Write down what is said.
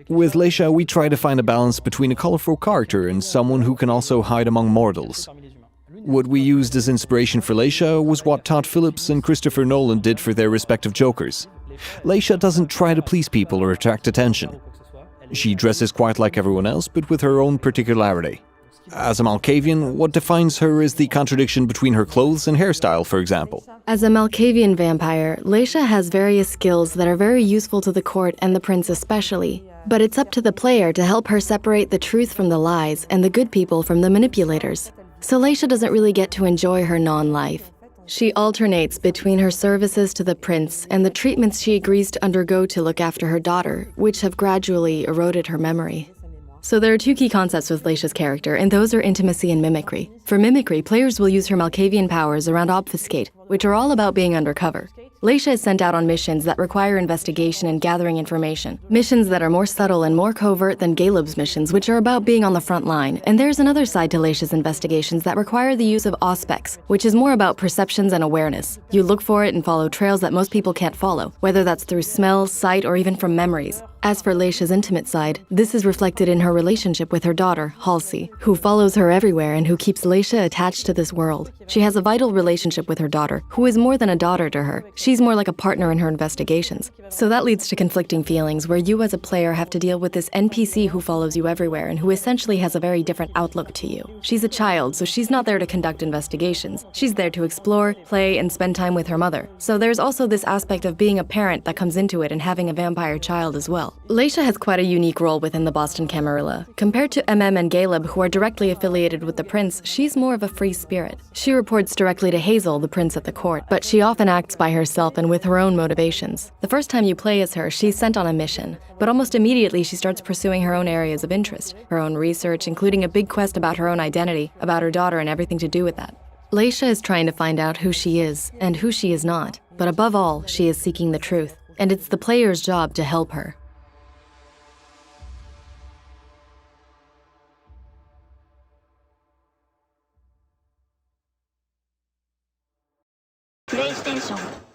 With Leysha, we try to find a balance between a colorful character and someone who can also hide among mortals. What we used as inspiration for Leysha was what Todd Phillips and Christopher Nolan did for their respective Jokers. Leysha doesn't try to please people or attract attention. She dresses quite like everyone else, but with her own particularity. As a Malkavian, what defines her is the contradiction between her clothes and hairstyle, for example. As a Malkavian vampire, Leysha has various skills that are very useful to the court and the prince especially. But it's up to the player to help her separate the truth from the lies and the good people from the manipulators. So Leysha doesn't really get to enjoy her non-life. She alternates between her services to the prince and the treatments she agrees to undergo to look after her daughter, which have gradually eroded her memory. So there are two key concepts with Leysha's character, and those are intimacy and mimicry. For mimicry, players will use her Malkavian powers around Obfuscate, which are all about being undercover. Leysha is sent out on missions that require investigation and gathering information. Missions that are more subtle and more covert than Galeb's missions, which are about being on the front line. And there's another side to Leysha's investigations that require the use of auspex, which is more about perceptions and awareness. You look for it and follow trails that most people can't follow, whether that's through smell, sight, or even from memories. As for Leysha's intimate side, this is reflected in her relationship with her daughter, Halsey, who follows her everywhere and who keeps Leysha attached to this world. She has a vital relationship with her daughter, who is more than a daughter to her. She's more like a partner in her investigations. So that leads to conflicting feelings where you as a player have to deal with this NPC who follows you everywhere and who essentially has a very different outlook to you. She's a child, so she's not there to conduct investigations. She's there to explore, play, and spend time with her mother. So there's also this aspect of being a parent that comes into it and having a vampire child as well. Leysha has quite a unique role within the Boston Camarilla. Compared to MM and Galeb, who are directly affiliated with the prince, she's more of a free spirit. She reports directly to Hazel, the prince at the court, but she often acts by herself and with her own motivations. The first time you play as her, she's sent on a mission, but almost immediately she starts pursuing her own areas of interest, her own research, including a big quest about her own identity, about her daughter and everything to do with that. Leysha is trying to find out who she is and who she is not, but above all, she is seeking the truth, and it's the player's job to help her. PlayStation